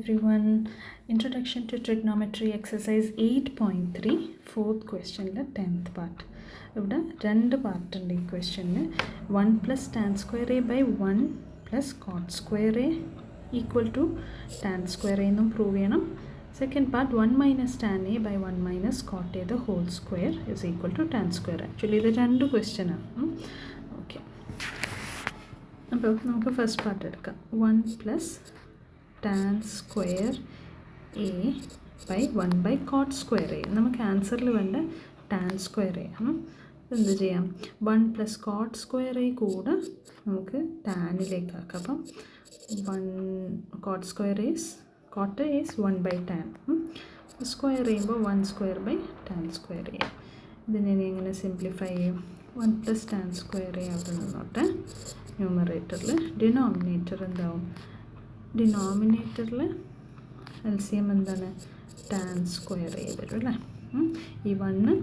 everyone. Introduction to Trigonometry exercise 8.3 fourth question 10th part. ഇവിടെ രണ്ട് part ഉണ്ട് ഈ ക്വസ്റ്റ്യനിൽ. 1 + tan square a by 1 + cot square a equal to tan square a എന്നും prove ചെയ്യണം. Second part 1 - tan a by 1 - cot a the whole square is equal to tan square. Actually ഇത് രണ്ട് ക്വസ്റ്റ്യനാണ്. ഓക്കെ, അപ്പോൾ നമുക്ക് ഫസ്റ്റ് പാർട്ട് എടുക്കാം. 1 + tan square a by 1 / cot square a. നമുക്ക് ആൻസറിൽ വേണ്ട tan square a ആണ്. എന്ത് ചെയ്യാം, 1 + cot square a കൂടെ നമുക്ക് ടാനിലേക്ക് ആക്കാം. അപ്പം 1 cot is 1 / tan. സ്ക്വയർ ചെയ്യുമ്പോൾ 1² / tan square a. ഇതിനെ എങ്ങനെ സിംപ്ലിഫൈ ചെയ്യും? 1 + tan square a അവിടെ നിന്നോട്ടെ. ന്യൂമറേറ്ററിൽ ഡിനോമിനേറ്റർ എന്താവും? ഡിനോമിനേറ്ററിൽ എൽസിയം എന്താണ്? tan square a വരും അല്ലേ. ഈ 1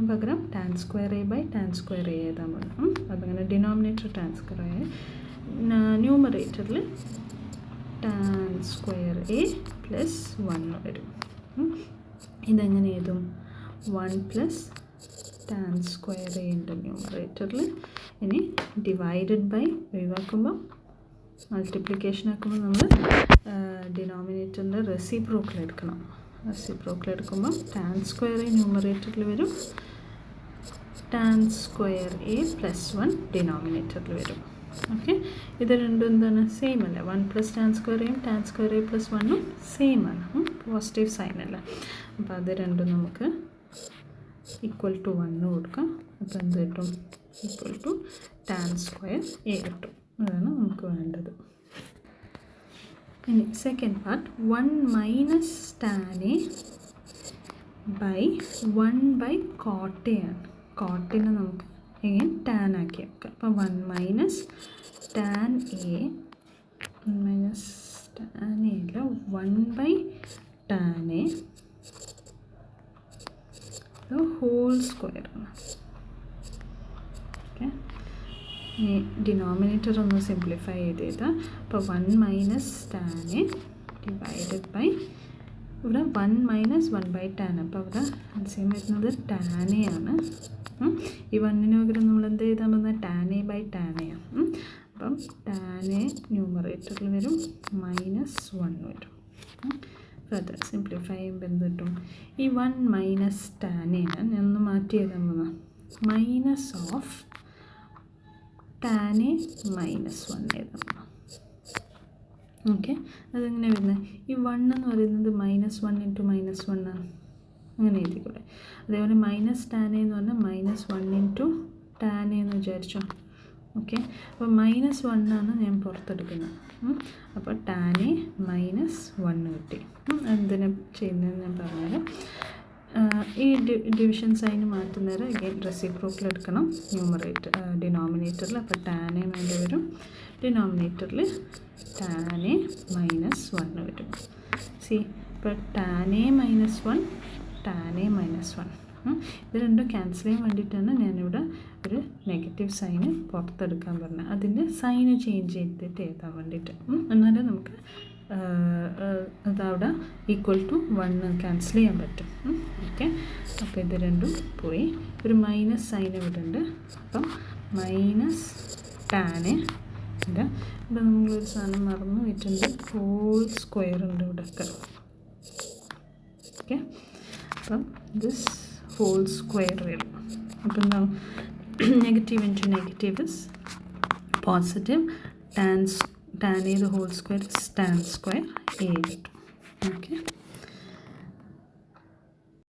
പകരം tan square a by tan square a എഴുതാൻ പറ്റും. അതങ്ങനെ ഡിനോമിനേറ്റർ tan square a, ന്യൂമറേറ്ററിൽ tan square a + 1 വരും. ഇതെങ്ങനെ എഴുതും? 1 + tan square a ഉണ്ട് ന്യൂമറേറ്ററിൽ. ഇനി ഡിവൈഡഡ് ബൈ ഒഴിവാക്കുമ്പോൾ മൾട്ടിപ്ലിക്കേഷൻ ആക്കുമ്പോൾ നമ്മൾ ഡിനോമിനേറ്ററിൻ്റെ റെസിപ്രോക്കൽ എടുക്കണം. റെസിപ്രോക്കൽ എടുക്കുമ്പോൾ tan square a ന്യൂമറേറ്ററിൽ വരും, tan square a + 1 ഡിനോമിനേറ്ററിൽ വരും. ഓക്കെ, ഇത് രണ്ടും എന്താണ്? സെയിം അല്ല. 1 + tan square a tan square a + 1 same ആണ്. പോസിറ്റീവ് സൈൻ അല്ല. അപ്പോൾ അത് രണ്ടും നമുക്ക് ഈക്വൽ ടു 1 കൊടുക്കാം. അപ്പോൾ എന്ത് കിട്ടും? Equal to tan square a കിട്ടും. അതാണ് നമുക്ക് വേണ്ടത്. ഇനി second part 1 - tan a by 1 / cot a ആണ്. കോട്ടിനെ നമുക്ക് എങ്ങനെ ടാൻ ആക്കി വെക്കാം. അപ്പോൾ 1 - tan a 1 - tan a അല്ല, 1 / tan a ഹോൾ സ്ക്വയർ ആണ്. ഓക്കെ, ഈ ഡിനോമിനേറ്റർ ഒന്ന് സിംപ്ലിഫൈ ചെയ്തേതാ. അപ്പോൾ 1 - tan a ഡിവൈഡഡ് ബൈ ഇവിടെ 1 - 1 / tan. അപ്പോൾ ഇവിടെ ആൻസർ വരുന്നത് tan a ആണ്. ഈ 1-ന് പകരം നമ്മൾ എന്ത് ചെയ്താൽ മതി? tan a by tan a ആണ്. അപ്പം tan a ന്യൂമറേറ്ററിൽ വരും, -1 വരും. അപ്പോൾ അത് സിംപ്ലിഫൈ ചെയ്യുമ്പോൾ എന്ത് കിട്ടും? ഈ 1 - tan a ഞാൻ ഒന്ന് മാറ്റി ചെയ്താൽ മതി. മൈനസ് ഓഫ് tan a -1 എഴുതാം. ഓക്കെ, അതെങ്ങനെ വരുന്നത്? ഈ 1 എന്ന് പറയുന്നത് -1 × -1 ആണ്. അങ്ങനെ എഴുതിക്കൂടെ. അതേപോലെ -tan a എന്ന് പറഞ്ഞാൽ -1 × tan a എന്ന് വിചാരിച്ചോ. ഓക്കെ, അപ്പോൾ -1 ആണ് ഞാൻ പുറത്തെടുക്കുന്നത്. അപ്പോൾ tan a -1 കിട്ടി. എന്തിനാ ചെയ്യുന്നതെന്ന് ഞാൻ പറഞ്ഞുതരാം. ഈ ഡിവിഷൻ സൈൻ മാറ്റുന്നേരം അഗൈൻ റെസിപ്രോക്കൽ എടുക്കണം ഡിനോമിനേറ്ററിൽ. അപ്പോൾ tan a വേണ്ടി വരും, ഡിനോമിനേറ്ററിൽ tan a -1 വരും. സി, ഇപ്പോൾ tan a -1 tan a -1 ഇത് രണ്ടും ക്യാൻസൽ ചെയ്യാൻ വേണ്ടിയിട്ടാണ് ഞാനിവിടെ ഒരു നെഗറ്റീവ് സൈന് പുറത്തെടുക്കാൻ പറഞ്ഞത്. അതിൻ്റെ സൈന് ചേഞ്ച് ചെയ്തിട്ട് എഴുതാൻ വേണ്ടിയിട്ട്. എന്നാലും നമുക്ക് അതവിടെ ഈക്വൽ ടു 1 ക്യാൻസൽ ചെയ്യാൻ പറ്റും. ഓക്കെ, അപ്പോൾ ഇത് രണ്ടും പോയി. ഒരു മൈനസ് സൈൻ ഇവിടെ ഉണ്ട്. അപ്പം -tan a ഉണ്ട്. ഇവിടെ നമ്മളൊരു സാധനം മറന്നു പോയിട്ടുണ്ട്, ഹോൾ സ്ക്വയർ ഉണ്ട് ഇവിടെയൊക്കെ. ഓക്കെ, അപ്പം ദിസ് ഹോൾ സ്ക്വയർ വരും. അപ്പം എന്താ? Negative into negative is positive. tan a the whole square is tan square a കിട്ടും. ഓക്കെ.